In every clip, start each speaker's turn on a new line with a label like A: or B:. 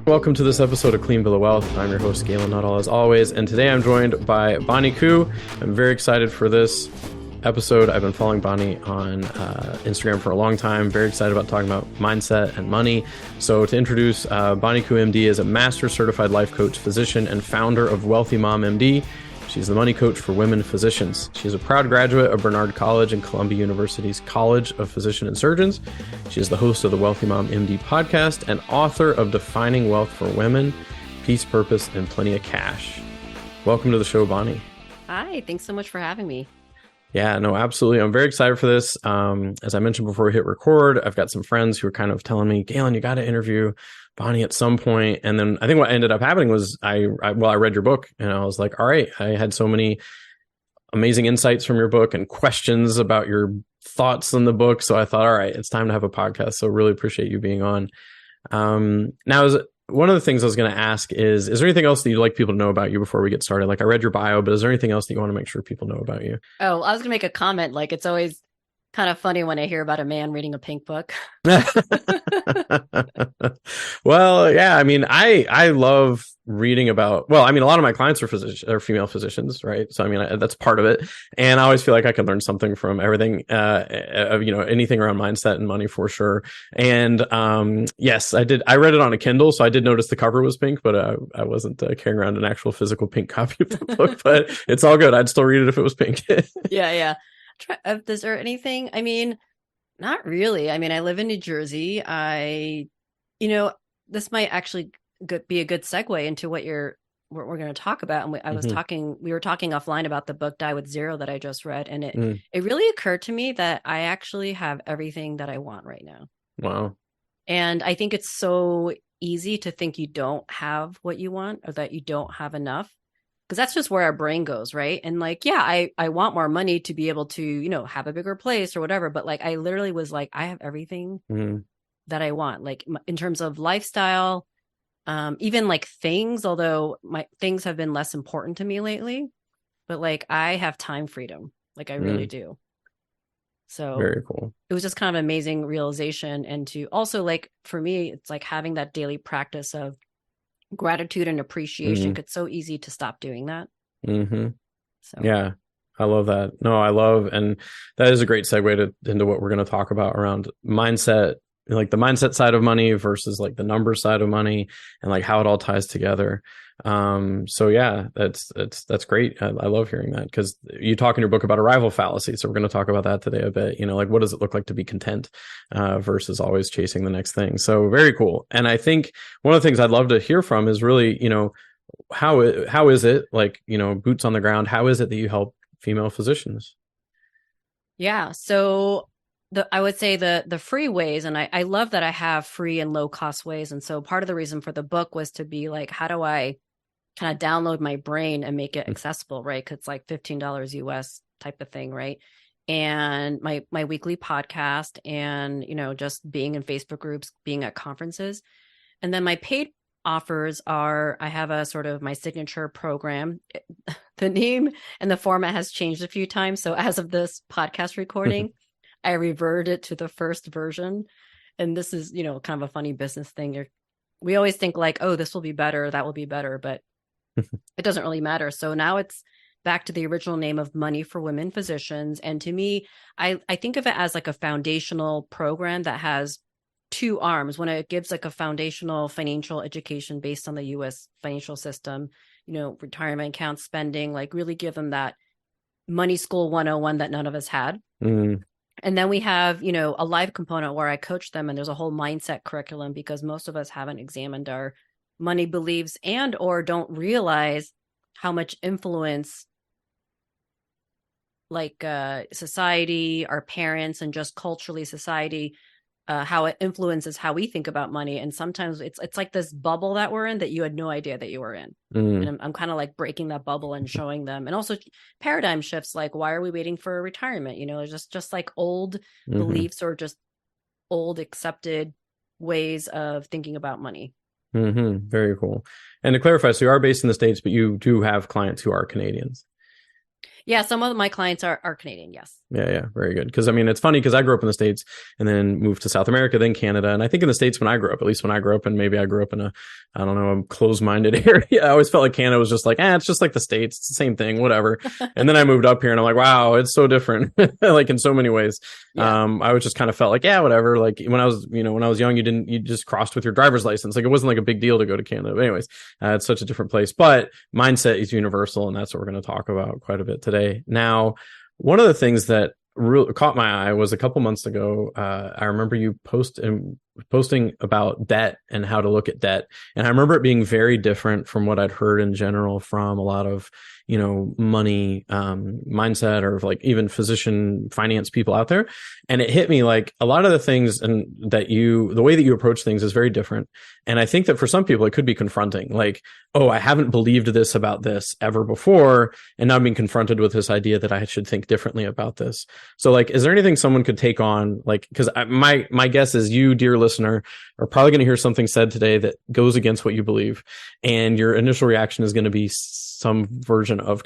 A: Welcome to this episode of Clean Bill of Wealth. I'm your host, Galen Nuttall, as always, and today I'm joined by Bonnie Koo. I'm very excited for this episode. I've been following Bonnie on Instagram for a long time. Very excited about talking about mindset and money. So to introduce, Bonnie Koo, MD, is a master certified life coach, physician, and founder of Wealthy Mom MD. She's the money coach for women physicians. She's a proud graduate of Bernard College and Columbia University's College of Physician and Surgeons. She is the host of the Wealthy Mom MD podcast and author of Defining Wealth for Women, Peace, Purpose, and Plenty of Cash. Welcome to the show, Bonnie.
B: Hi, thanks so much for having me.
A: Yeah, no, absolutely. I'm very excited for this. As I mentioned before we hit record, I've got some friends who are kind of telling me, Galen, you got to interview Bonnie at some point. And then I think what ended up happening was I read your book and I was like, all right, I had so many amazing insights from your book and questions about your thoughts in the book. So I thought, all right, it's time to have a podcast. So really appreciate you being on. One of the things I was going to ask is there anything else that you'd like people to know about you before we get started? Like I read your bio, but is there anything else that you want to make sure people know about you?
B: Oh, I was going to make a comment. Like it's always kind of funny when I hear about a man reading a pink book.
A: Well, yeah, I mean, I love reading about, well, I mean, a lot of my clients are female physicians, right? So, I mean, that's part of it. And I always feel like I can learn something from everything, anything around mindset and money for sure. And, yes, I did. I read it on a Kindle, so I did notice the cover was pink, but I wasn't carrying around an actual physical pink copy of the book, but it's all good. I'd still read it if it was pink.
B: Yeah. Is there anything? I mean, not really. I mean, I live in New Jersey. This might actually be a good segue into what we're going to talk about. And we were talking offline about the book Die with Zero that I just read. And it really occurred to me that I actually have everything that I want right now.
A: Wow.
B: And I think it's so easy to think you don't have what you want or that you don't have enough. Because that's just where our brain goes, right? And like, yeah, I want more money to be able to, have a bigger place or whatever. But like, I literally was like, I have everything that I want, like in terms of lifestyle, even like things, although my things have been less important to me lately, but like I have time freedom, like I really do. So
A: very cool.
B: It was just kind of an amazing realization. And to also like, for me, it's like having that daily practice of gratitude and appreciation. It's so easy to stop doing that.
A: So yeah, I love that. No, I love, and that is a great segue into what we're going to talk about around mindset, like the mindset side of money versus like the number side of money and like how it all ties together. So yeah, that's great. I love hearing that because you talk in your book about arrival fallacy. So we're going to talk about that today a bit, like what does it look like to be content, versus always chasing the next thing. So very cool. And I think one of the things I'd love to hear from is really, how is it like, boots on the ground? How is it that you help female physicians?
B: Yeah. So I would say the free ways, and I love that I have free and low cost ways. And so part of the reason for the book was to be like, how do I kind of download my brain and make it accessible, right? Because it's like $15 US type of thing, right? And my weekly podcast and, just being in Facebook groups, being at conferences. And then my paid offers are, I have a sort of my signature program. The name and the format has changed a few times. So as of this podcast recording, I reverted to the first version. And this is, kind of a funny business thing. We always think like, oh, this will be better, that will be better, but it doesn't really matter. So now it's back to the original name of Money for Women Physicians. And to me, I think of it as like a foundational program that has two arms. When it gives like a foundational financial education based on the US financial system, retirement account spending, like really give them that money school 101 that none of us had. And then we have, a live component where I coach them, and there's a whole mindset curriculum because most of us haven't examined our money beliefs and or don't realize how much influence like society, our parents, and just culturally society, how it influences how we think about money. And sometimes it's like this bubble that we're in that you had no idea that you were in. And I'm kind of like breaking that bubble and showing them. And also paradigm shifts, like why are we waiting for retirement? Just like old beliefs or just old accepted ways of thinking about money.
A: Very cool. And to clarify, so you are based in the States, but you do have clients who are Canadians.
B: Yeah, some of my clients are Canadian, yes.
A: Yeah, very good. Because I mean, it's funny because I grew up in the States and then moved to South America, then Canada. And I think in the States when I grew up, at least when I grew up, and maybe I grew up in a, I don't know, a closed-minded area, I always felt like Canada was just like, it's just like the States. It's the same thing, whatever. And then I moved up here and I'm like, wow, it's so different, like in so many ways.
B: Yeah.
A: I was just kind of felt like, yeah, whatever. Like when I was, when I was young, you just crossed with your driver's license. Like it wasn't like a big deal to go to Canada. But anyways, it's such a different place. But mindset is universal, and that's what we're going to talk about quite a bit today. Now, one of the things that really caught my eye was a couple months ago. I remember you posting about debt and how to look at debt, and I remember it being very different from what I'd heard in general from a lot of money mindset or like even physician finance people out there. And it hit me like a lot of the things and the way that you approach things is very different. And I think that for some people it could be confronting, like, oh, I haven't believed this about this ever before, and now I'm being confronted with this idea that I should think differently about this. So like, is there anything someone could take on? Like, because my guess is you, dear listener, are probably going to hear something said today that goes against what you believe, and your initial reaction is going to be some version of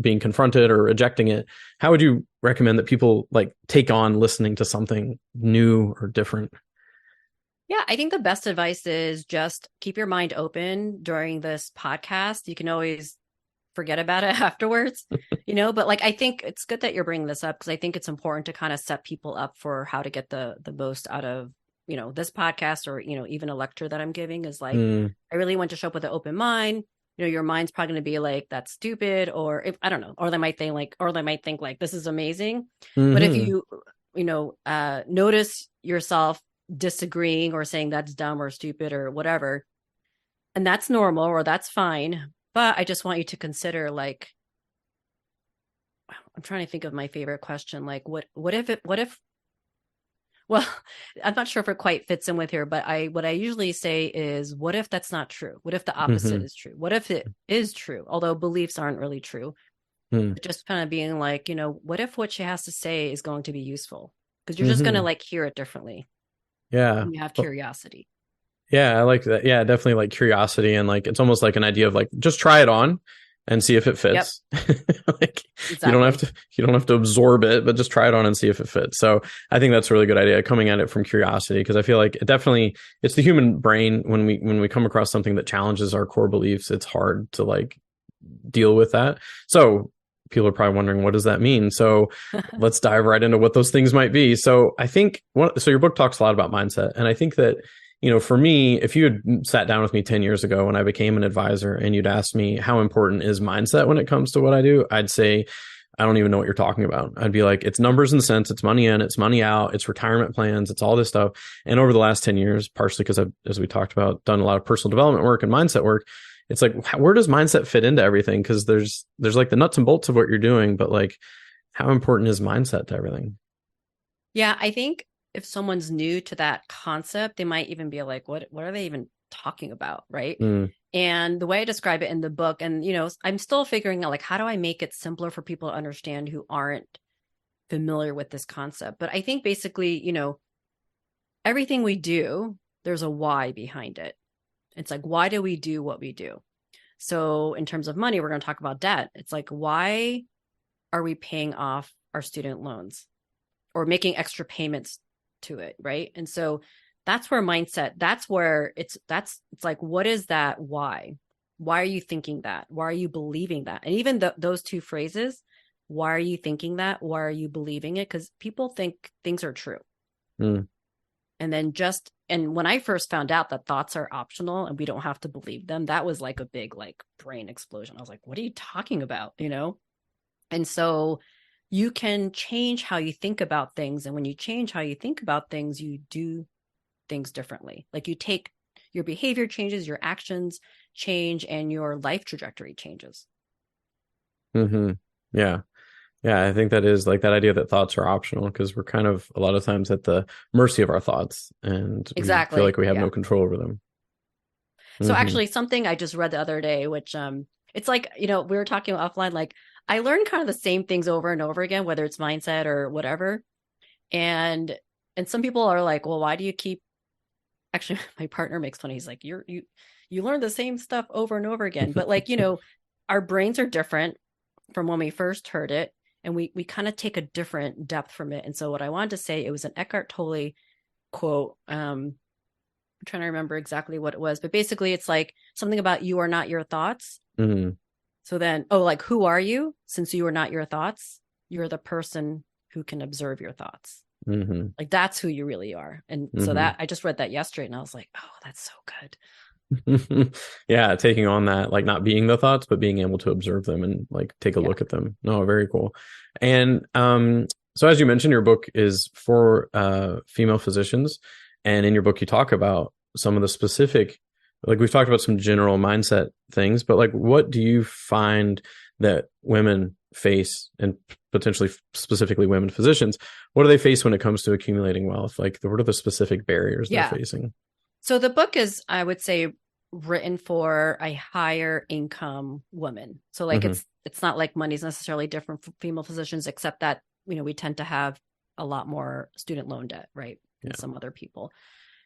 A: being confronted or rejecting it. How would you recommend that people like take on listening to something new or different?
B: Yeah, I think the best advice is just keep your mind open during this podcast. You can always forget about it afterwards, but like, I think it's good that you're bringing this up because I think it's important to kind of set people up for how to get the most out of, this podcast or, even a lecture that I'm giving is like, I really want to show up with an open mind. Your mind's probably going to be like, that's stupid, or if I don't know, or they might think like, this is amazing. But if you, notice yourself disagreeing or saying that's dumb or stupid or whatever, and that's normal or that's fine. But I just want you to consider, like, I'm trying to think of my favorite question. Like, what if, well, I'm not sure if it quite fits in with here, but what I usually say is, what if that's not true? What if the opposite is true? What if it is true? Although beliefs aren't really true. Just kind of being like, what if what she has to say is going to be useful? Because you're just going to like hear it differently.
A: Yeah.
B: And you have curiosity.
A: Yeah, I like that. Yeah, definitely like curiosity, and like it's almost like an idea of like just try it on and see if it fits. Like
B: Exactly.
A: you don't have to absorb it, but just try it on and see if it fits. So I think that's a really good idea, coming at it from curiosity, because I feel like it's the human brain when we come across something that challenges our core beliefs, it's hard to like deal with that. So people are probably wondering, what does that mean? So let's dive right into what those things might be. So I think so your book talks a lot about mindset, and I think that for me, if you had sat down with me 10 years ago when I became an advisor and you'd asked me how important is mindset when it comes to what I do, I'd say, I don't even know what you're talking about. I'd be like, it's numbers and cents, it's money in, it's money out, it's retirement plans, it's all this stuff. And over the last 10 years, partially because I've, as we talked about, done a lot of personal development work and mindset work, it's like, where does mindset fit into everything? Because there's like the nuts and bolts of what you're doing, but like, how important is mindset to everything?
B: Yeah, I think if someone's new to that concept, they might even be like, what are they even talking about? Right. And the way I describe it in the book, and, I'm still figuring out, like, how do I make it simpler for people to understand who aren't familiar with this concept? But I think basically, everything we do, there's a why behind it. It's like, why do we do what we do? So in terms of money, we're going to talk about debt. It's like, why are we paying off our student loans or making extra payments to it, right? And so that's where mindset, that's like, what is that why are you thinking that? Why are you believing that? And even those two phrases, why are you thinking that? Why are you believing it? Because people think things are true. And then and when I first found out that thoughts are optional and we don't have to believe them, that was like a big like brain explosion. I was like, what are you talking about? And so you can change how you think about things. And when you change how you think about things, you do things differently. Like your behavior changes, your actions change, and your life trajectory changes.
A: Yeah. Yeah, I think that is like that idea that thoughts are optional, because we're kind of a lot of times at the mercy of our thoughts, and we feel like we have no control over them.
B: So actually, something I just read the other day, which it's like, we were talking offline, like I learned kind of the same things over and over again, whether it's mindset or whatever. And some people are like, well, why do you keep, actually, my partner makes fun. He's like, you learn the same stuff over and over again. But like, our brains are different. from when we first heard it, and we kind of take a different depth from it. And so what I wanted to say, it was an Eckhart Tolle quote. I'm trying to remember exactly what it was, but basically it's like something about you are not your thoughts.
A: Mm-hmm.
B: So then, like, who are you? Since you are not your thoughts, you're the person who can observe your thoughts.
A: Mm-hmm.
B: Like, that's who you really are. And so that I just read that yesterday and I was like, oh, that's so good.
A: Yeah, taking on that, like not being the thoughts, but being able to observe them and like take a look at them. No, very cool. And so as you mentioned, your book is for female physicians, and in your book you talk about some of the specific, like we've talked about some general mindset things, but like what do you find that women face, and potentially specifically women physicians, what do they face when it comes to accumulating wealth? Like what are the specific barriers they're facing?
B: So the book is, I would say, written for a higher income woman. So like it's not like money's necessarily different for female physicians, except that, we tend to have a lot more student loan debt, right? Than some other people.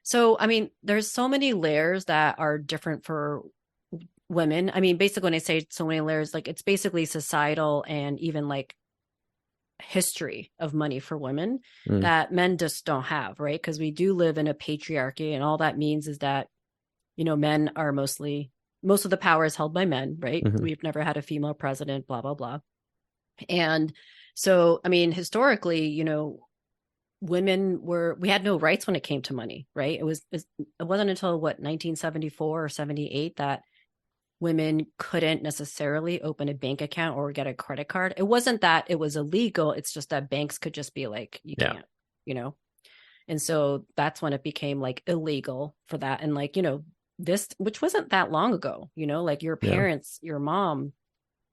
B: So, I mean, there's so many layers that are different for women. I mean, basically when I say so many layers, like it's basically societal and even like history of money for women that men just don't have, right? Because we do live in a patriarchy, and all that means is that men are most of the power is held by men, right? We've never had a female president, blah blah blah. And so, I mean, historically, we had no rights when it came to money, right? It wasn't until 1974 or 78 that women couldn't necessarily open a bank account or get a credit card. It wasn't that it was illegal. It's just that banks could just be like, you can't, And so that's when it became like illegal for that. And like, this, which wasn't that long ago, like your parents, your mom,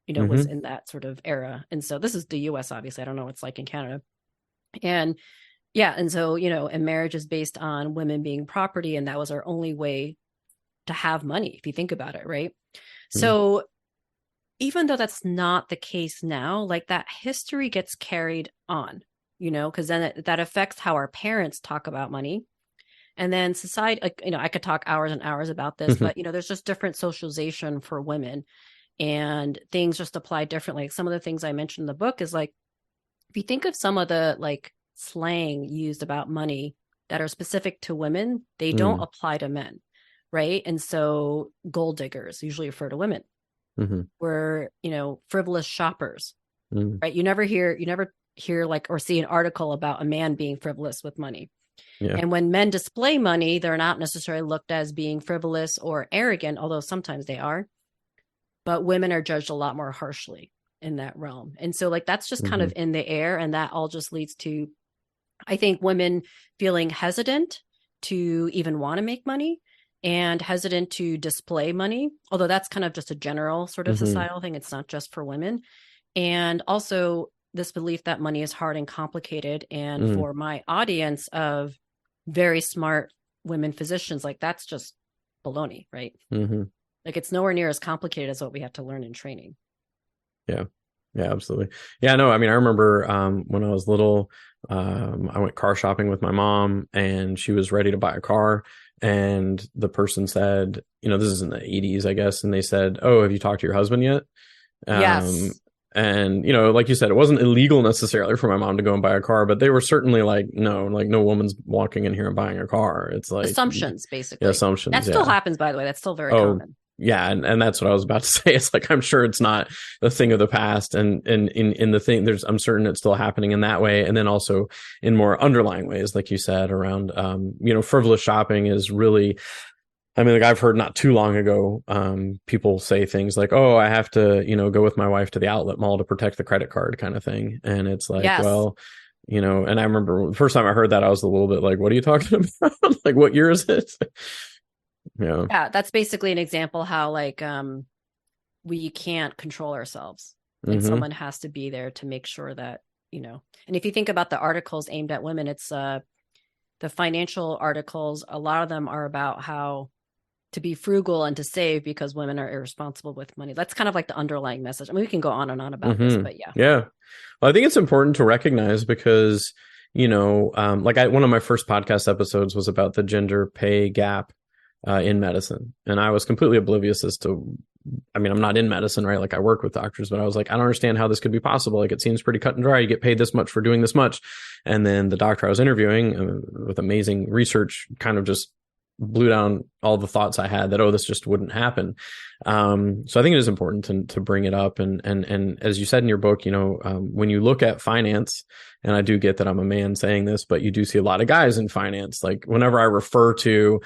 B: was in that sort of era. And so this is the US, obviously. I don't know what it's like in Canada. And and so, and marriage is based on women being property. And that was our only way to have money, if you think about it, right? So even though that's not the case now, like that history gets carried on, because then that affects how our parents talk about money. And then society, like, I could talk hours and hours about this, but, there's just different socialization for women, and things just apply differently. Like some of the things I mentioned in the book is like, if you think of some of the like slang used about money that are specific to women, they don't apply to men. Right. And so gold diggers usually refer to women. We're, frivolous shoppers, right? You never hear like, or see an article about a man being frivolous with money. And when men display money, they're not necessarily looked as being frivolous or arrogant, although sometimes they are, but women are judged a lot more harshly in that realm. And so like, that's just kind of in the air. And that all just leads to, I think, women feeling hesitant to even want to make money, and hesitant to display money, although that's kind of just a general sort of societal thing. It's not just for women. And also this belief that money is hard and complicated. And for my audience of very smart women physicians, like that's just baloney, right? Like it's nowhere near as complicated as what we have to learn in training.
A: Yeah, absolutely. Yeah, no, I mean, I remember when I was little, I went car shopping with my mom, and she was ready to buy a car. And the person said, this is in the 80s, I guess. And they said, "Oh, have you talked to your husband yet?"
B: Yes.
A: And, like you said, it wasn't illegal necessarily for my mom to go and buy a car, but they were certainly like, no woman's walking in here and buying a car. It's like
B: assumptions, basically.
A: Yeah, assumptions.
B: That still happens, by the way. That's still very common.
A: Yeah, and that's what I was about to say. It's like, I'm sure it's not a thing of the past, and in the thing, I'm certain it's still happening in that way, and then also in more underlying ways, like you said, around frivolous shopping is really, I mean, like I've heard not too long ago, people say things like, "Oh, I have to, go with my wife to the outlet mall to protect the credit card," kind of thing, and it's like, well, and I remember the first time I heard that, I was a little bit like, "What are you talking about? Like, what year is it?"
B: Yeah, that's basically an example how like we can't control ourselves, and someone has to be there to make sure that, and if you think about the articles aimed at women, it's the financial articles, a lot of them are about how to be frugal and to save because women are irresponsible with money. That's kind of like the underlying message. I mean, we can go on and on about this, but
A: yeah. Well, I think it's important to recognize because, one of my first podcast episodes was about the gender pay gap in medicine. And I was completely oblivious as to I mean, I'm not in medicine, right? Like I work with doctors, but I was like, I don't understand how this could be possible. Like it seems pretty cut and dry. You get paid this much for doing this much. And then the doctor I was interviewing with amazing research kind of just blew down all the thoughts I had that, oh, this just wouldn't happen. So I think it is important to bring it up. And as you said in your book, when you look at finance, and I do get that I'm a man saying this, but you do see a lot of guys in finance. Like whenever I refer to,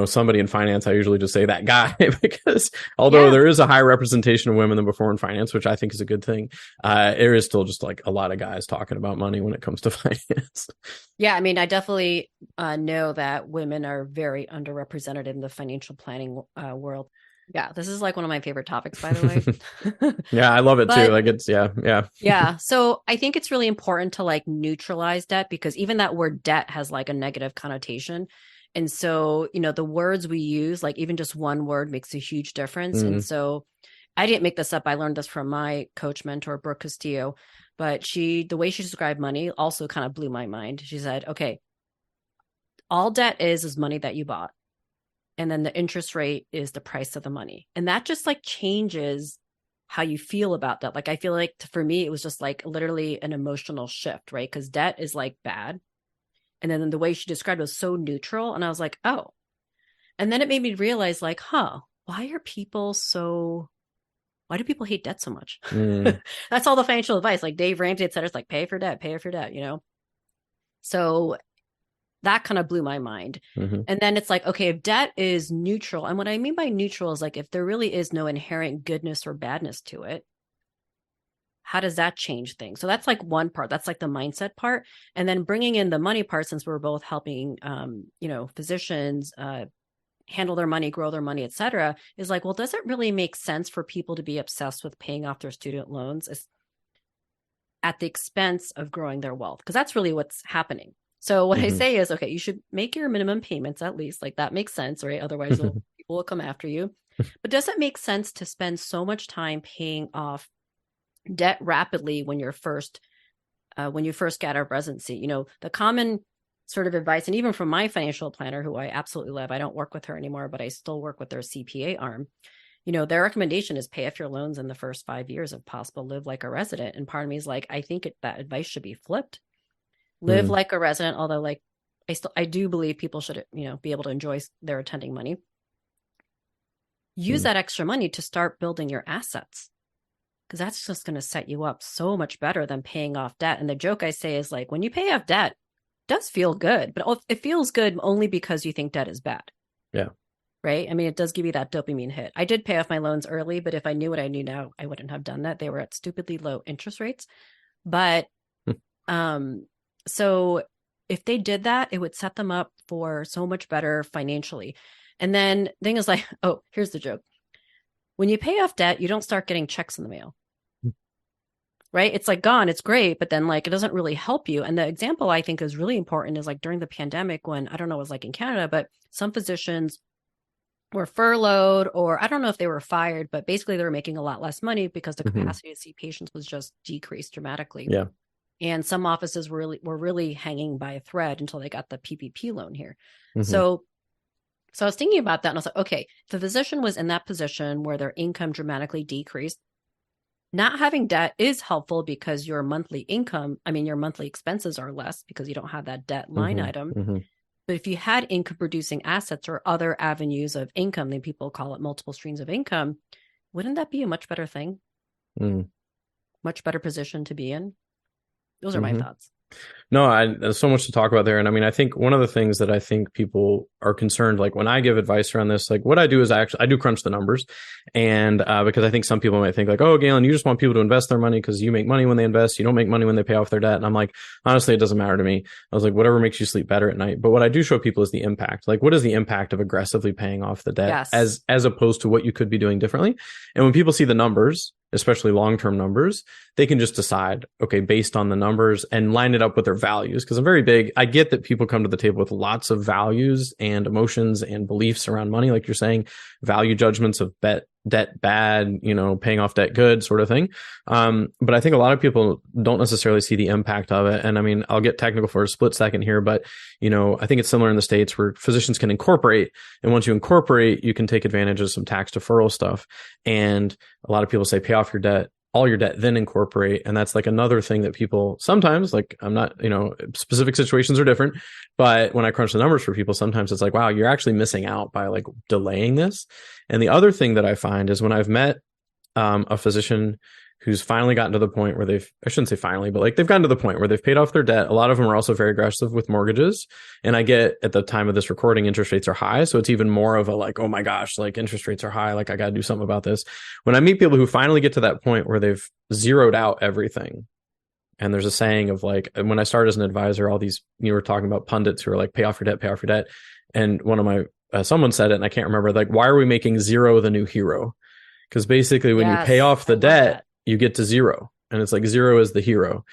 A: somebody in finance, I usually just say that guy because although there is a high representation of women than before in finance, which I think is a good thing, there is still just like a lot of guys talking about money when it comes to finance.
B: Yeah, I mean, I definitely know that women are very underrepresented in the financial planning world. Yeah, this is like one of my favorite topics, by the way.
A: Yeah, I love it too. Like it's, yeah.
B: Yeah. So I think it's really important to like neutralize debt because even that word debt has like a negative connotation. And so, the words we use, like even just one word makes a huge difference. And so I didn't make this up. I learned this from my coach mentor, Brooke Castillo, but the way she described money also kind of blew my mind. She said, okay, all debt is money that you bought. And then the interest rate is the price of the money. And that just like changes how you feel about that. Like, I feel like for me, it was just like literally an emotional shift, right? Because debt is like bad. And then the way she described it was so neutral. And I was like, oh. And then it made me realize like, why do people hate debt so much? That's all the financial advice. Like Dave Ramsey, et cetera, it's like pay for debt. So that kind of blew my mind. And then it's like, okay, if debt is neutral, and what I mean by neutral is like, if there really is no inherent goodness or badness to it, how does that change things? So that's like one part. That's like the mindset part. And then bringing in the money part, since we're both helping, physicians handle their money, grow their money, et cetera, is like, well, does it really make sense for people to be obsessed with paying off their student loans at the expense of growing their wealth? Because that's really what's happening. So what I say is, okay, you should make your minimum payments at least. Like that makes sense, right? Otherwise, people will come after you. But does it make sense to spend so much time paying off debt rapidly when you first get out of residency? The common sort of advice, and even from my financial planner, who I absolutely love, I don't work with her anymore, but I still work with their CPA arm. Their recommendation is pay off your loans in the first 5 years if possible, live like a resident. And part of me is like, I think that advice should be flipped. Live like a resident, although like I do believe people should, be able to enjoy their attending money. Use that extra money to start building your assets, because that's just going to set you up so much better than paying off debt. And the joke I say is like, when you pay off debt, it does feel good, but it feels good only because you think debt is bad.
A: Yeah.
B: Right. I mean, it does give you that dopamine hit. I did pay off my loans early, but if I knew what I knew now, I wouldn't have done that. They were at stupidly low interest rates. But, so if they did that, it would set them up for so much better financially. And then the thing is like, oh, here's the joke. When you pay off debt, you don't start getting checks in the mail, right? It's like gone. It's great. But then like, it doesn't really help you. And the example I think is really important is like during the pandemic when, I don't know what it was like in Canada, but some physicians were furloughed, or I don't know if they were fired, but basically they were making a lot less money because the capacity to see patients was just decreased dramatically.
A: Yeah.
B: And some offices were really hanging by a thread until they got the PPP loan here. So I was thinking about that and I was like, okay, if the physician was in that position where their income dramatically decreased, not having debt is helpful because your monthly expenses are less because you don't have that debt line item. But if you had income producing assets or other avenues of income, then people call it multiple streams of income, wouldn't that be a much better thing? Much better position to be in? Those are my thoughts.
A: No, there's so much to talk about there. And I mean, I think one of the things that I think people are concerned, like when I give advice around this, like what I do is I do crunch the numbers. And because I think some people might think like, oh, Galen, you just want people to invest their money because you make money when they invest. You don't make money when they pay off their debt. And I'm like, honestly, it doesn't matter to me. I was like, whatever makes you sleep better at night. But what I do show people is the impact. Like, what is the impact of aggressively paying off the debt as opposed to what you could be doing differently? And when people see the numbers, especially long-term numbers, they can just decide, okay, based on the numbers and line it up with their values. Because I get that people come to the table with lots of values and emotions and beliefs around money. Like you're saying, value judgments of debt bad, paying off debt good sort of thing. But I think a lot of people don't necessarily see the impact of it. And I mean, I'll get technical for a split second here, but I think it's similar in the States where physicians can incorporate. And once you incorporate, you can take advantage of some tax deferral stuff. And a lot of people say pay off your debt, all your debt, then incorporate. And that's like another thing that people sometimes, like, I'm not, specific situations are different, but when I crunch the numbers for people, sometimes it's like, wow, you're actually missing out by like delaying this. And the other thing that I find is when I've met a physician who's finally gotten to the point where I shouldn't say finally, but like they've gotten to the point where they've paid off their debt. A lot of them are also very aggressive with mortgages. And I get at the time of this recording, interest rates are high. So it's even more of a like, oh my gosh, like interest rates are high. Like I got to do something about this. When I meet people who finally get to that point where they've zeroed out everything, and there's a saying of like, when I started as an advisor, all these, you were talking about pundits who are like, pay off your debt, pay off your debt. And one of my, someone said it and I can't remember, like, why are we making zero the new hero? Because basically when you pay off the debt, you get to zero. And it's like zero is the hero.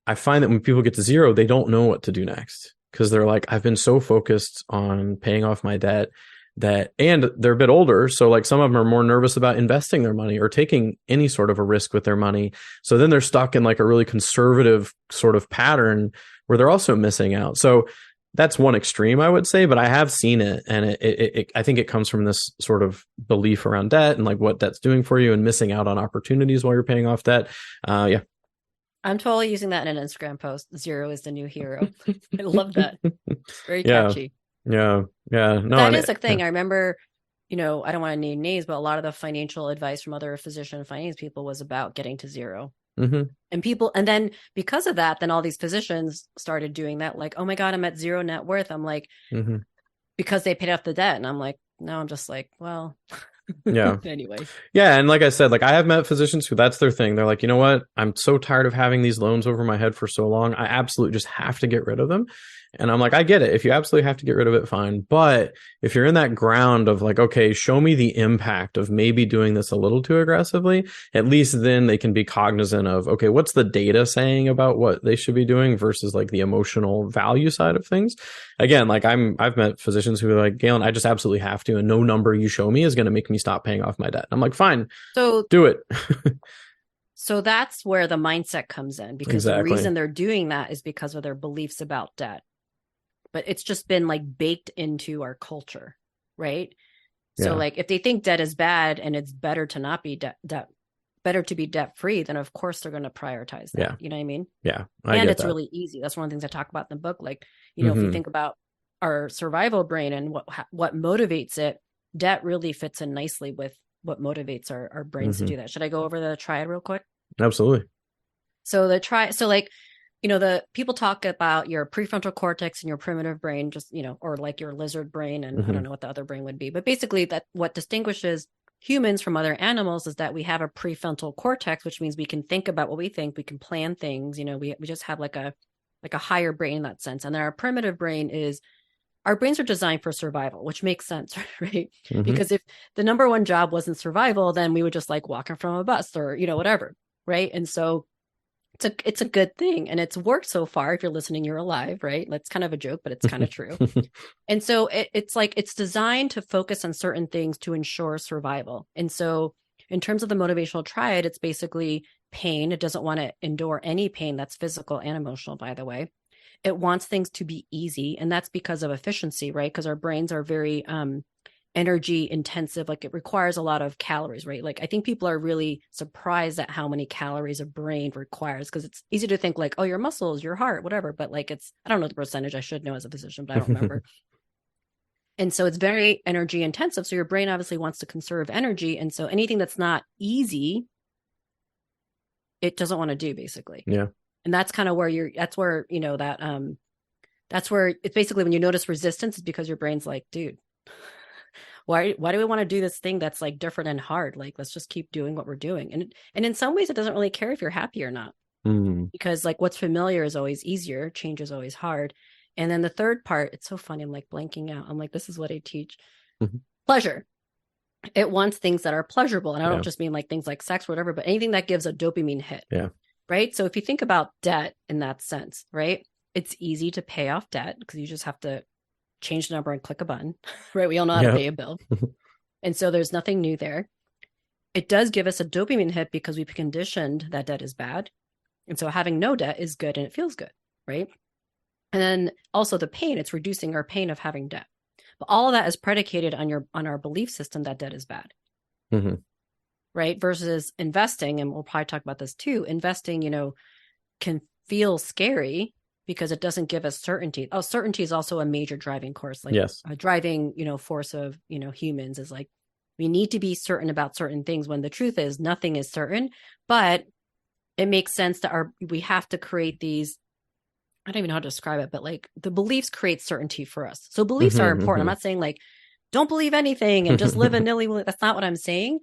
A: I find that when people get to zero, they don't know what to do next because they're like, I've been so focused on paying off my debt and they're a bit older. So like some of them are more nervous about investing their money or taking any sort of a risk with their money. So then they're stuck in like a really conservative sort of pattern where they're also missing out. So that's one extreme, I would say, but I have seen it. And I think it comes from this sort of belief around debt and like what debt's doing for you and missing out on opportunities while you're paying off debt. Yeah.
B: I'm totally using that in an Instagram post. Zero is the new hero. I love that. Very catchy.
A: Yeah. No,
B: that is a thing. I remember, I don't want to name names, but a lot of the financial advice from other physician finance people was about getting to zero.
A: Mm-hmm.
B: And then because of that, then all these physicians started doing that. Like, oh my God, I'm at zero net worth. I'm like, because they paid off the debt. And I'm like, no, I'm just like, well,
A: yeah.
B: Anyway.
A: Yeah. And like I said, like I have met physicians who that's their thing. They're like, you know what? I'm so tired of having these loans over my head for so long. I absolutely just have to get rid of them. And I'm like, I get it. If you absolutely have to get rid of it, fine. But if you're in that ground of like, okay, show me the impact of maybe doing this a little too aggressively, at least then they can be cognizant of, okay, what's the data saying about what they should be doing versus like the emotional value side of things. Again, like I've met physicians who are like, Galen, I just absolutely have to, and no number you show me is going to make me stop paying off my debt. I'm like, fine, so do it.
B: So that's where the mindset comes in, because the reason they're doing that is because of their beliefs about debt. But it's just been like baked into our culture, right? Yeah. So like if they think debt is bad and it's better to not be better to be debt free, then of course they're going to prioritize that. Yeah. You know what I mean?
A: Yeah.
B: And it's really easy. That's one of the things I talk about in the book. Like, if you think about our survival brain and what motivates it, debt really fits in nicely with what motivates our brains to do that. Should I go over the triad real quick?
A: Absolutely.
B: So the people talk about your prefrontal cortex and your primitive brain, just, or like your lizard brain. And I don't know what the other brain would be, but basically that what distinguishes humans from other animals is that we have a prefrontal cortex, which means we can think about what we think, we can plan things, we just have like a higher brain in that sense. And then our primitive brain our brains are designed for survival, which makes sense, right? Because if the number one job wasn't survival, then we would just like walking from a bus or, whatever. Right. And so it's a good thing. And it's worked so far. If you're listening, you're alive, right? That's kind of a joke, but it's kind of true. And so it's like, it's designed to focus on certain things to ensure survival. And so in terms of the motivational triad, it's basically pain. It doesn't want to endure any pain that's physical and emotional, by the way. It wants things to be easy. And that's because of efficiency, right? Because our brains are very, energy intensive. Like it requires a lot of calories, right? Like I think people are really surprised at how many calories a brain requires, because it's easy to think like, oh, your muscles, your heart, whatever. But like I don't know the percentage. I should know as a physician, but I don't remember. And so it's very energy intensive. So your brain obviously wants to conserve energy. And so anything that's not easy, it doesn't want to do, basically.
A: Yeah.
B: And that's kind of where that's where it's basically when you notice resistance, it's because your brain's like, dude, why do we want to do this thing that's like different and hard? Like, let's just keep doing what we're doing. And in some ways it doesn't really care if you're happy or not, because like what's familiar is always easier. Change is always hard. And then the third part, it's so funny. I'm like blanking out. I'm like, this is what I teach. Pleasure. It wants things that are pleasurable. And I don't just mean like things like sex or whatever, but anything that gives a dopamine hit.
A: Yeah.
B: Right. So if you think about debt in that sense, right, it's easy to pay off debt because you just have to change the number and click a button, right? We all know how to pay a bill. And so there's nothing new there. it does give us a dopamine hit because we've conditioned that debt is bad. And so having no debt is good and it feels good, right? And then also the pain, it's reducing our pain of having debt. But all of that is predicated on our belief system that debt is bad.
A: Mm-hmm.
B: Right? Versus investing, and we'll probably talk about this too. Investing, can feel scary because it doesn't give us certainty. Oh, certainty is also a major driving force. Like
A: Yes.
B: a driving, force of, humans is like, we need to be certain about certain things when the truth is nothing is certain, but it makes sense that we have to create these, I don't even know how to describe it, but like the beliefs create certainty for us. So beliefs are important. I'm not saying like, don't believe anything and just live a nilly. That's not what I'm saying.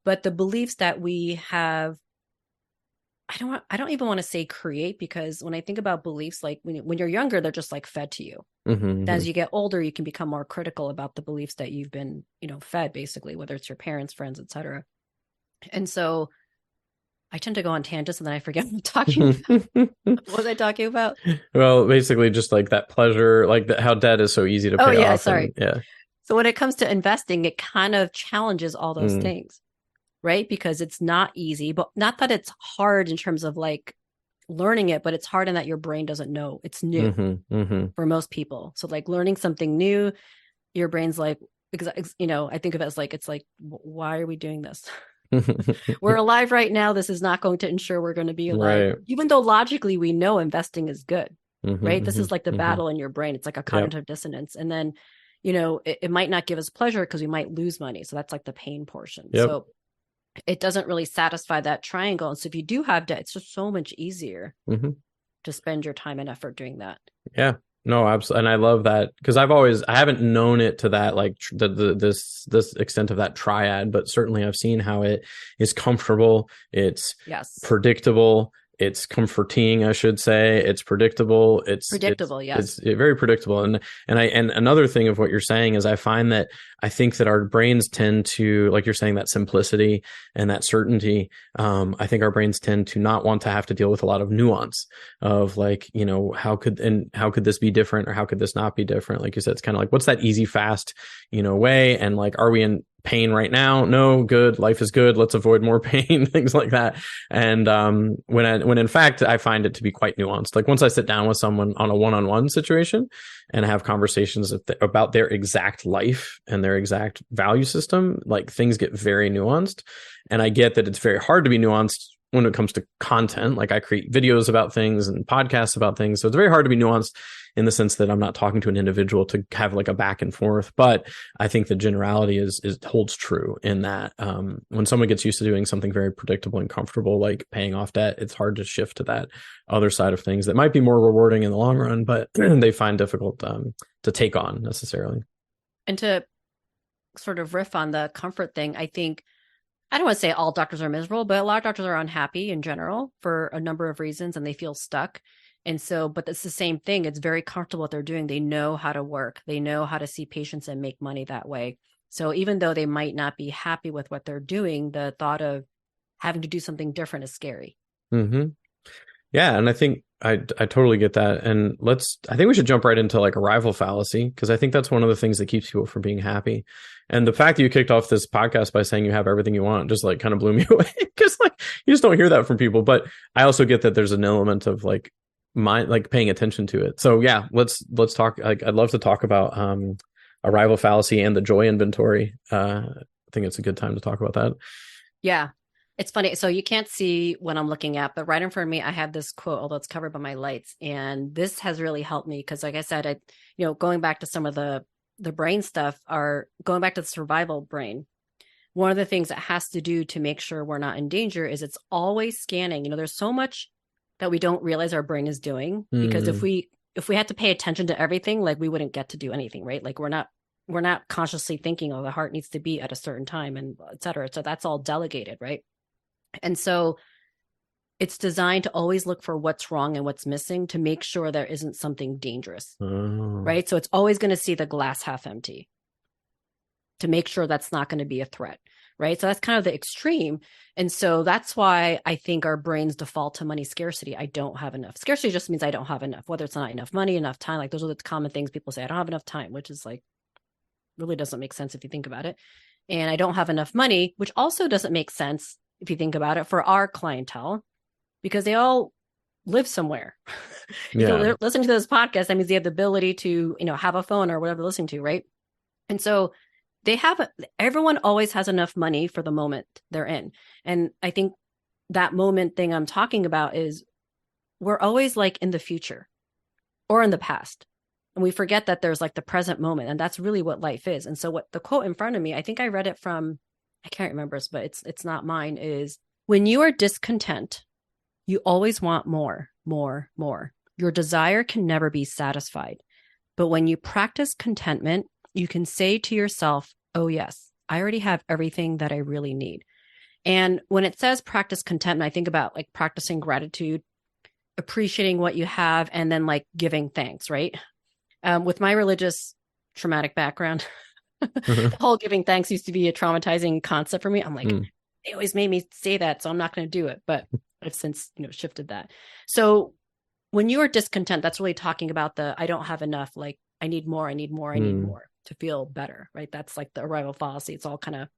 B: But the beliefs that we have, I don't even want to say create, because when I think about beliefs, like when you're younger, they're just like fed to you. As you get older, you can become more critical about the beliefs that you've been, fed, basically, whether it's your parents, friends, etc. And so I tend to go on tangents and then I forget what I'm talking about. What was I talking about?
A: Well, basically just like that pleasure, like how debt is so easy to pay off.
B: Sorry.
A: Yeah.
B: So when it comes to investing, it kind of challenges all those things, right? Because it's not easy, but not that it's hard in terms of like learning it, but it's hard in that your brain doesn't know it's new for most people. So like learning something new, your brain's like, I think of it as like, it's like, why are we doing this? We're alive right now. This is not going to ensure we're going to be alive. Right. Even though logically we know investing is good, right? This is like the battle in your brain. It's like a cognitive dissonance. And then, it might not give us pleasure because we might lose money. So that's like the pain portion. So it doesn't really satisfy that triangle. And so if you do have debt, it's just so much easier to spend your time and effort doing that.
A: Yeah. No, absolutely. And I love that because I haven't known it to that, like this extent of that triad, but certainly I've seen how it is comfortable. It's predictable. It's comforting, I should say. It's predictable. It's very predictable. And another thing of what you're saying is I find that I think that our brains tend to, like you're saying, that simplicity and that certainty. I think our brains tend to not want to have to deal with a lot of nuance of like, how could this be different or how could this not be different? Like you said, it's kind of like, what's that easy, fast, way? And like, are we in pain right now? No, good. Life is good. Let's avoid more pain, things like that. And when in fact, I find it to be quite nuanced. Like once I sit down with someone on a one-on-one situation and have conversations about their exact life and their exact value system, like things get very nuanced. And I get that it's very hard to be nuanced when it comes to content. Like I create videos about things and podcasts about things. So it's very hard to be nuanced in the sense that I'm not talking to an individual to have like a back and forth. But I think the generality holds true in that when someone gets used to doing something very predictable and comfortable, like paying off debt, it's hard to shift to that other side of things that might be more rewarding in the long run, but they find difficult to take on necessarily.
B: And to sort of riff on the comfort thing, I think, I don't want to say all doctors are miserable, but a lot of doctors are unhappy in general for a number of reasons and they feel stuck. And so, but it's the same thing. It's very comfortable what they're doing. They know how to work. They know how to see patients and make money that way. So even though they might not be happy with what they're doing, the thought of having to do something different is scary.
A: Yeah. And I think I totally get that. And I think we should jump right into like arrival fallacy, because I think that's one of the things that keeps people from being happy. And the fact that you kicked off this podcast by saying you have everything you want just like kind of blew me away, because like you just don't hear that from people. But I also get that there's an element of like paying attention to it. So yeah, let's talk. Like I'd love to talk about arrival fallacy and the joy inventory. I think it's a good time to talk about that.
B: Yeah. It's funny. So you can't see what I'm looking at, but right in front of me, I have this quote, although it's covered by my lights. And this has really helped me because, like I said, going back to some of the brain stuff, are going back to the survival brain. One of the things that has to do to make sure we're not in danger is it's always scanning. There's so much that we don't realize our brain is doing, because if we had to pay attention to everything, like we wouldn't get to do anything, right? Like we're not consciously thinking, oh, the heart needs to beat at a certain time and et cetera. So that's all delegated, right? And so it's designed to always look for what's wrong and what's missing to make sure there isn't something dangerous, right? So it's always going to see the glass half empty to make sure that's not going to be a threat, right? So that's kind of the extreme. And so that's why I think our brains default to money scarcity. I don't have enough. Scarcity just means I don't have enough, whether it's not enough money, enough time. Like those are the common things people say. I don't have enough time, which is like, really doesn't make sense if you think about it. And I don't have enough money, which also doesn't make sense if you think about it for our clientele, because they all live somewhere. If
A: Yeah.
B: you're listening to this podcast, that means they have the ability to, have a phone or whatever they're listening to, right? And so everyone always has enough money for the moment they're in. And I think that moment thing I'm talking about is we're always like in the future or in the past. And we forget that there's like the present moment. And that's really what life is. And so what the quote in front of me, I think I read it from, I can't remember, but it's not mine, is when you are discontent, you always want more, more, more. Your desire can never be satisfied. But when you practice contentment, you can say to yourself, oh, yes, I already have everything that I really need. And when it says practice contentment, I think about like practicing gratitude, appreciating what you have, and then like giving thanks, right? With my religious traumatic background, the whole giving thanks used to be a traumatizing concept for me. I'm like, they always made me say that, so I'm not going to do it. But I've since, shifted that. So when you are discontent, that's really talking about I don't have enough, like I need more, I need more, I need more to feel better, right? That's like the arrival fallacy. It's all kind of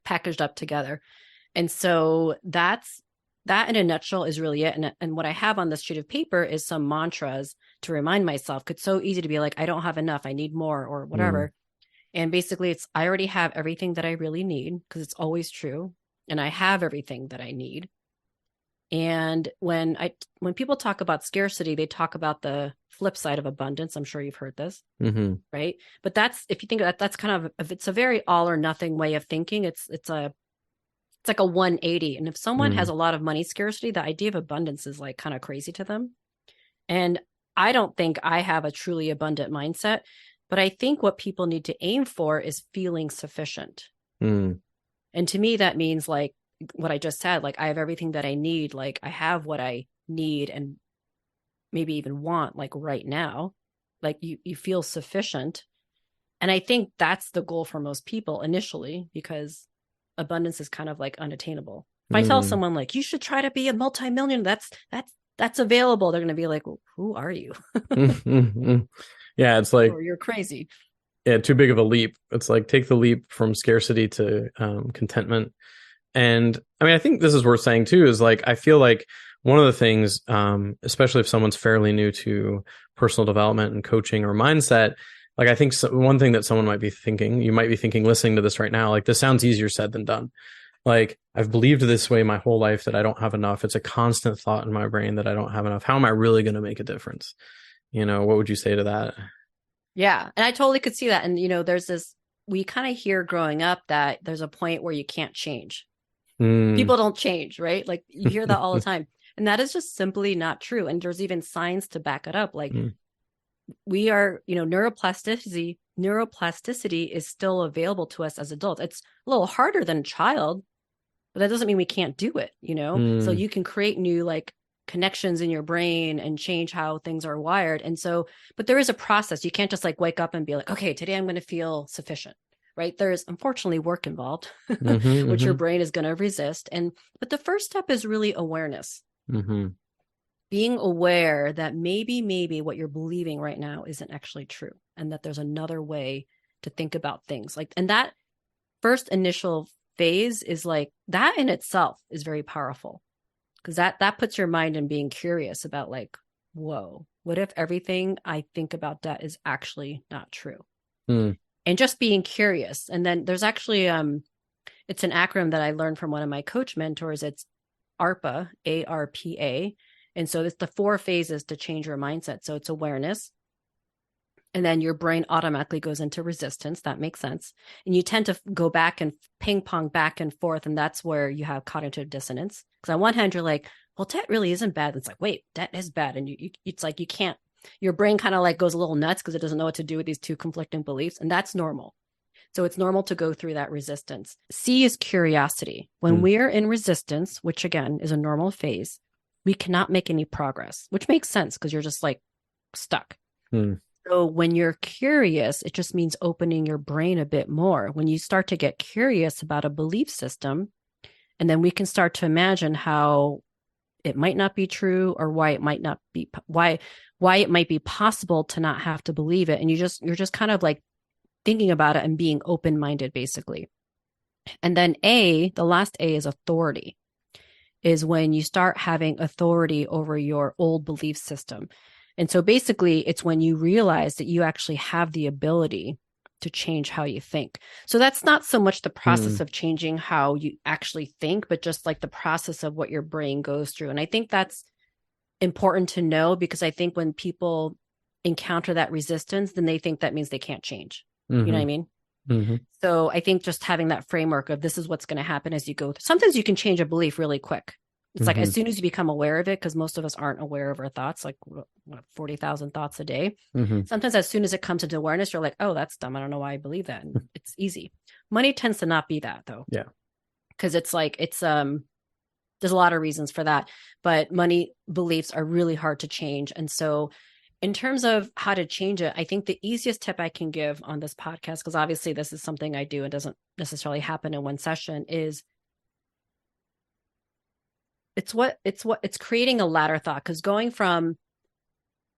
B: packaged up together. And so that in a nutshell is really it. And what I have on this sheet of paper is some mantras to remind myself. It's so easy to be like, I don't have enough, I need more, or whatever. And basically I already have everything that I really need, because it's always true. And I have everything that I need. And when people talk about scarcity, they talk about the flip side of abundance. I'm sure you've heard this, right? But if you think of that, that's kind of, it's a very all or nothing way of thinking. It's like a 180. And if someone has a lot of money scarcity, the idea of abundance is like kind of crazy to them. And I don't think I have a truly abundant mindset, but I think what people need to aim for is feeling sufficient. And to me, that means like what I just said, like I have everything that I need. Like I have what I need and maybe even want, like right now, like you feel sufficient. And I think that's the goal for most people initially, because abundance is kind of like unattainable. If I tell someone like, you should try to be a multimillionaire, that's available, they're going to be like, well, who are you?
A: Yeah, it's like,
B: or you're crazy.
A: Yeah, too big of a leap. It's like take the leap from scarcity to contentment. And I mean, I think this is worth saying too, is like, I feel like one of the things, especially if someone's fairly new to personal development and coaching or mindset, like I think one thing that someone might be thinking, you might be thinking listening to this right now, like this sounds easier said than done. Like I've believed this way my whole life that I don't have enough. It's a constant thought in my brain that I don't have enough. How am I really going to make a difference? What would you say to that?
B: Yeah. And I totally could see that. And, there's this, we kind of hear growing up that there's a point where you can't change. People don't change, right? Like you hear that all the time. And that is just simply not true. And there's even science to back it up. Like we are, neuroplasticity is still available to us as adults. It's a little harder than a child, but that doesn't mean we can't do it, So you can create new like connections in your brain and change how things are wired. And so, but there is a process. You can't just like wake up and be like, okay, today I'm going to feel sufficient, right? There's unfortunately work involved, which your brain is going to resist. But the first step is really awareness. Being aware that maybe what you're believing right now isn't actually true, and that there's another way to think about things. Like, and that first initial phase is like, that in itself is very powerful, because that puts your mind in being curious about like, whoa, what if everything I think about debt is actually not true? And just being curious. And then there's actually, it's an acronym that I learned from one of my coach mentors. It's ARPA, ARPA. And so it's the 4 phases to change your mindset. So it's awareness. And then your brain automatically goes into resistance. That makes sense. And you tend to go back and ping pong back and forth. And that's where you have cognitive dissonance. Because on one hand, you're like, well, debt really isn't bad. It's like, wait, debt is bad. And it's like, you can't, your brain kind of like goes a little nuts because it doesn't know what to do with these 2 conflicting beliefs. And that's normal. So it's normal to go through that resistance. C is curiosity. When we are in resistance, which again is a normal phase, we cannot make any progress, which makes sense because you're just like stuck. So when you're curious, it just means opening your brain a bit more. When you start to get curious about a belief system, and then we can start to imagine how it might not be true, or why it might not be, why it might be possible to not have to believe it. And you're just kind of like thinking about it and being open-minded, basically. And then the last A is authority, is when you start having authority over your old belief system. And so basically, it's when you realize that you actually have the ability to change how you think. So that's not so much the process of changing how you actually think, but just like the process of what your brain goes through. And I think that's important to know, because I think when people encounter that resistance, then they think that means they can't change. You know what I mean? So I think just having that framework of this is what's going to happen as you go. Sometimes you can change a belief really quick. It's like as soon as you become aware of it, because most of us aren't aware of our thoughts, like 40,000 thoughts a day. Sometimes as soon as it comes into awareness, you're like, oh, that's dumb. I don't know why I believe that. And it's easy. Money tends to not be that, though.
A: Yeah.
B: Because it's like, there's a lot of reasons for that, but money beliefs are really hard to change. And so in terms of how to change it, I think the easiest tip I can give on this podcast, because obviously this is something I do and doesn't necessarily happen in one session, is it's creating a ladder thought. Because going from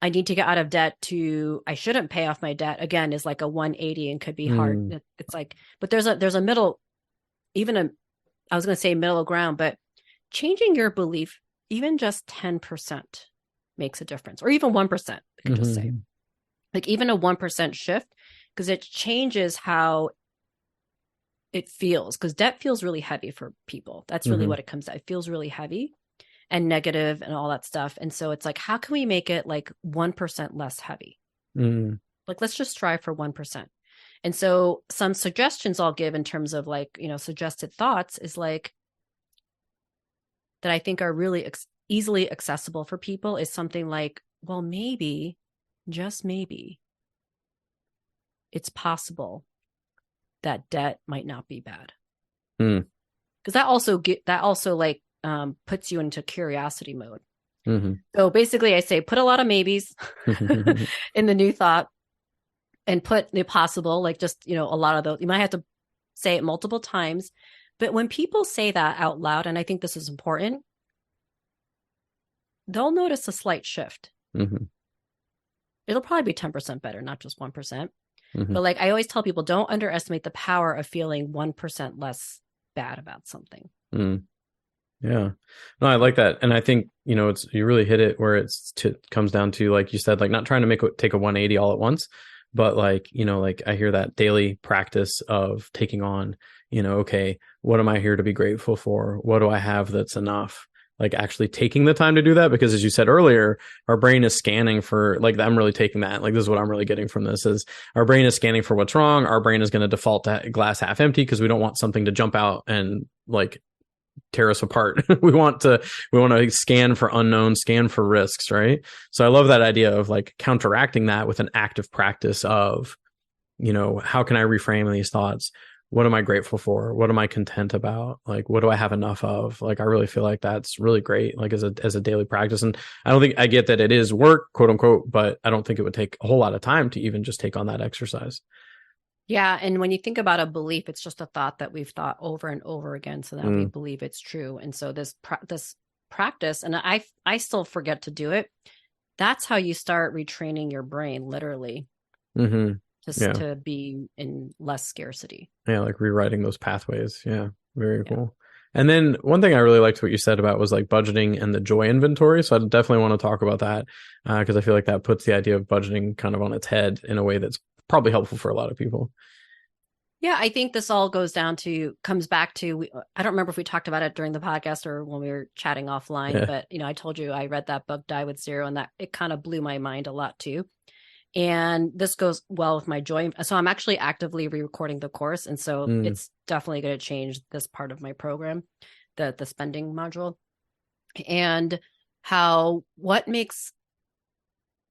B: I need to get out of debt to I shouldn't pay off my debt, again, is like a 180 and could be hard. It's like, but there's a middle, I was going to say middle ground, but changing your belief, even just 10% makes a difference, or even 1%, I could just say, like even a 1% shift, because it changes how it feels, because debt feels really heavy for people. That's really what it comes to. It feels really heavy and negative and all that stuff. And so it's like, how can we make it like 1% less heavy? Like, let's just strive for 1%. And so some suggestions I'll give in terms of like, suggested thoughts is like, that I think are really easily accessible for people is something like, well, maybe, just maybe, it's possible that debt might not be bad. Because that also like puts you into curiosity mode. So basically I say, put a lot of maybes in the new thought and put the possible, like just, a lot of those. You might have to say it multiple times. But when people say that out loud, and I think this is important, they'll notice a slight shift. It'll probably be 10% better, not just 1%. But like I always tell people, don't underestimate the power of feeling 1% less bad about something.
A: Yeah. No, I like that. And I think, you really hit it where comes down to, like you said, like not trying to take a 180 all at once, but like, like I hear that daily practice of taking on, okay, what am I here to be grateful for? What do I have that's enough? Like actually taking the time to do that, because as you said earlier, our brain is scanning for, like, I'm really taking that. Like, this is what I'm really getting from this is our brain is scanning for what's wrong. Our brain is going to default to glass half empty because we don't want something to jump out and like tear us apart. we want to scan for unknown, scan for risks. Right. So I love that idea of like counteracting that with an active practice of, how can I reframe these thoughts? What am I grateful for? What am I content about? Like, what do I have enough of? Like, I really feel like that's really great, like as a daily practice. And I don't think, I get that it is work, quote unquote, but I don't think it would take a whole lot of time to even just take on that exercise.
B: Yeah. And when you think about a belief, it's just a thought that we've thought over and over again. So that we believe it's true. And so this practice, and I still forget to do it. That's how you start retraining your brain, literally. To be in less scarcity. Yeah,
A: like rewriting those pathways. Yeah, very cool. And then one thing I really liked what you said about was like budgeting and the joy inventory. So I definitely want to talk about that because I feel like that puts the idea of budgeting kind of on its head in a way that's probably helpful for a lot of people.
B: Yeah, I think this all comes back to, I don't remember if we talked about it during the podcast or when we were chatting offline, but I told you I read that book, Die with Zero, and that it kind of blew my mind a lot too. And this goes well with my joy. So I'm actually actively re-recording the course. And so it's definitely going to change this part of my program, the spending module, and what makes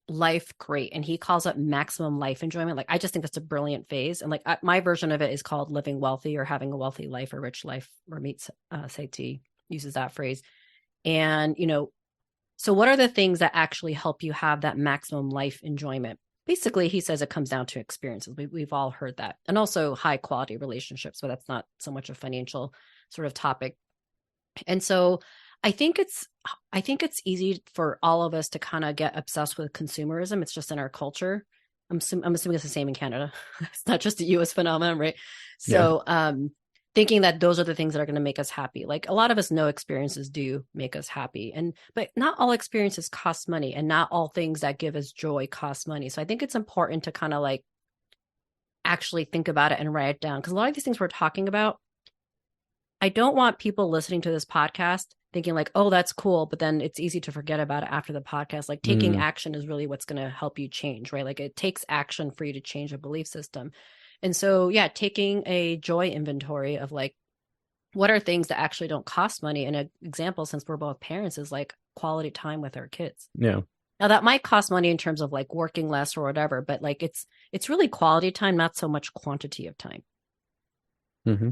B: life great. And he calls it maximum life enjoyment. Like, I just think that's a brilliant phase. And like my version of it is called living wealthy, or having a wealthy life, or rich life. Ramit Sethi uses that phrase. And, so what are the things that actually help you have that maximum life enjoyment? Basically, he says it comes down to experiences. We've all heard that. And also high quality relationships. So that's not so much a financial sort of topic. And so I think it's easy for all of us to kind of get obsessed with consumerism. It's just in our culture. I'm assuming it's the same in Canada. It's not just a US phenomenon, right?
A: Yeah.
B: So thinking that those are the things that are going to make us happy. Like a lot of us know experiences do make us happy. But not all experiences cost money, and not all things that give us joy cost money. So I think it's important to kind of like actually think about it and write it down. Because a lot of these things we're talking about, I don't want people listening to this podcast thinking like, oh, that's cool, but then it's easy to forget about it after the podcast. Like taking action is really what's going to help you change, right? Like it takes action for you to change a belief system. And so, yeah, taking a joy inventory of like, what are things that actually don't cost money? And an example, since we're both parents, is like quality time with our kids.
A: Yeah.
B: Now that might cost money in terms of like working less or whatever, but like it's really quality time, not so much quantity of time.
A: Mm-hmm.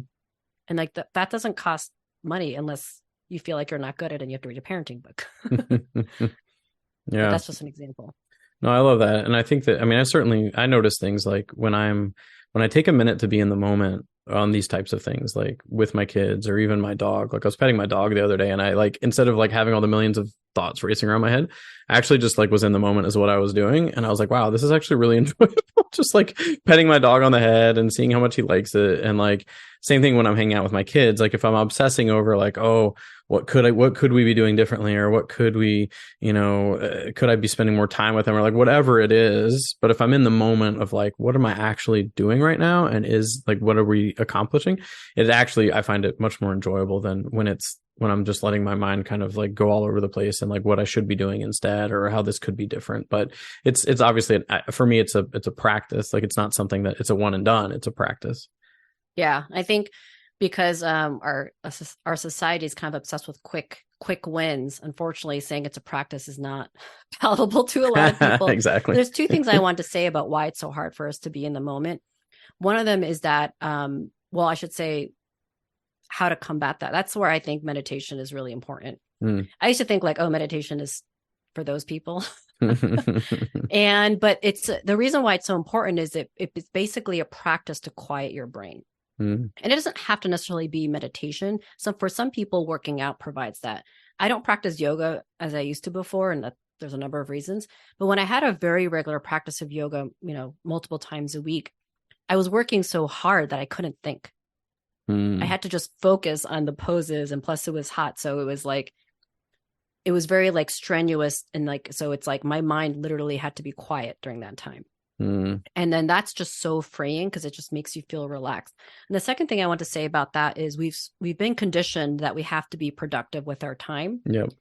B: And like that doesn't cost money unless you feel like you're not good at it and you have to read a parenting book.
A: Yeah.
B: But that's just an example.
A: No, I love that. And I think that, I mean, I notice things like when I take a minute to be in the moment on these types of things, like with my kids or even my dog. Like I was petting my dog the other day, and I like, instead of like having all the millions of thoughts racing around my head, I actually just like was in the moment is what I was doing. And I was like, wow, this is actually really enjoyable. Just like petting my dog on the head and seeing how much he likes it. And like, same thing when I'm hanging out with my kids. Like if I'm obsessing over like, oh, what could we be doing differently? Or what could we, could I be spending more time with them, or like whatever it is. But if I'm in the moment of like, what am I actually doing right now? And is like, what are we accomplishing? It actually, I find it much more enjoyable than when I'm just letting my mind kind of like go all over the place and like what I should be doing instead, or how this could be different. But it's obviously, for me, it's a practice. Like it's not something that it's a one and done. It's a practice.
B: Yeah, I think because our society is kind of obsessed with quick wins. Unfortunately, saying it's a practice is not palatable to a lot of people.
A: Exactly.
B: There's two things I want to say about why it's so hard for us to be in the moment. One of them is that, well, I should say how to combat that. That's where I think meditation is really important. I used to think like, oh, meditation is for those people. But it's the reason why it's so important is it's basically a practice to quiet your brain. And it doesn't have to necessarily be meditation. So for some people, working out provides that. I don't practice yoga as I used to before, and there's a number of reasons. But when I had a very regular practice of yoga, multiple times a week, I was working so hard that I couldn't think. I had to just focus on the poses, and plus it was hot. So it was very like strenuous, and like, so it's like my mind literally had to be quiet during that time. And then that's just so freeing because it just makes you feel relaxed. And the second thing I want to say about that is we've been conditioned that we have to be productive with our time.
A: Yep.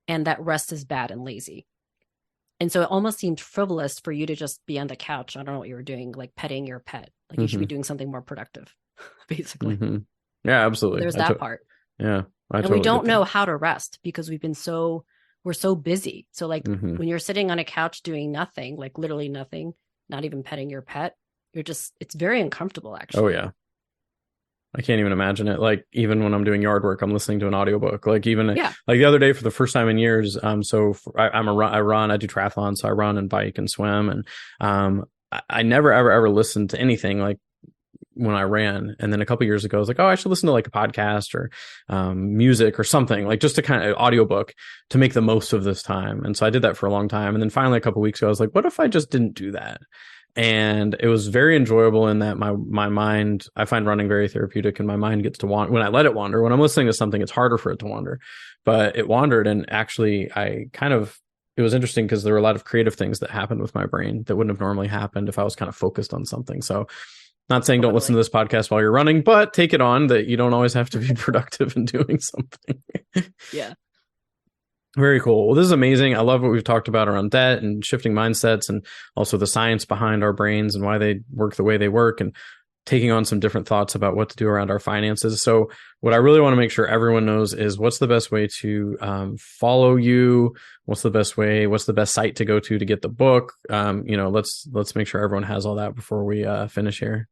B: And that rest is bad and lazy. And so it almost seemed frivolous for you to just be on the couch. I don't know what you were doing, like petting your pet. Like you should be doing something more productive, basically.
A: Yeah, absolutely.
B: There's that part.
A: Yeah.
B: And we don't know how to rest because we're so busy. So like when you're sitting on a couch doing nothing, like literally nothing, not even petting your pet, it's very uncomfortable actually.
A: Oh yeah. I can't even imagine it. Like even when I'm doing yard work, I'm listening to an audiobook. Like even like the other day for the first time in years. I run, I do triathlon. So I run and bike and swim. And I never, ever listened to anything like when I ran. And then a couple of years ago, I was like, oh, I should listen to like a podcast or music or something, like just to kind of audiobook to make the most of this time. And so I did that for a long time. And then finally a couple of weeks ago, I was like, what if I just didn't do that? And it was very enjoyable in that my mind, I find running very therapeutic, and my mind gets to wander when I let it wander. When I'm listening to something, it's harder for it to wander, but it wandered. And actually it was interesting because there were a lot of creative things that happened with my brain that wouldn't have normally happened if I was kind of focused on something. So not saying don't listen to this podcast while you're running, but take it on that you don't always have to be productive in doing something.
B: Yeah.
A: Very cool. Well, this is amazing. I love what we've talked about around debt and shifting mindsets, and also the science behind our brains and why they work the way they work, and taking on some different thoughts about what to do around our finances. So what I really want to make sure everyone knows is what's the best way to follow you? What's the best site to go to get the book? Let's make sure everyone has all that before we finish here.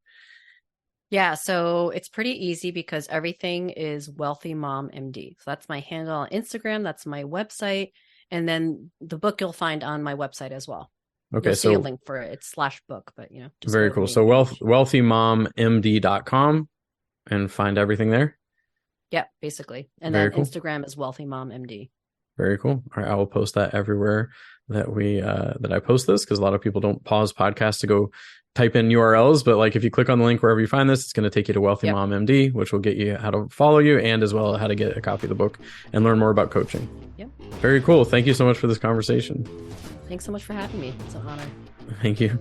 B: Yeah, so it's pretty easy because everything is Wealthy Mom MD. So that's my handle on Instagram. That's my website. And then the book you'll find on my website as well.
A: Okay,
B: you'll see a link for it. It's /book, but just
A: very cool. So wealthymommd.com and find everything there.
B: Yep, basically. And then cool. Instagram is Wealthy Mom MD.
A: Very cool. All right, I will post that everywhere that I post this, because a lot of people don't pause podcasts to go type in URLs, but like if you click on the link wherever you find this, it's going to take you to Wealthy
B: Yep.
A: Mom MD, which will get you how to follow you and as well how to get a copy of the book and learn more about coaching.
B: Yep.
A: Very cool. Thank you so much for this conversation.
B: Thanks so much for having me. It's an honor.
A: Thank you.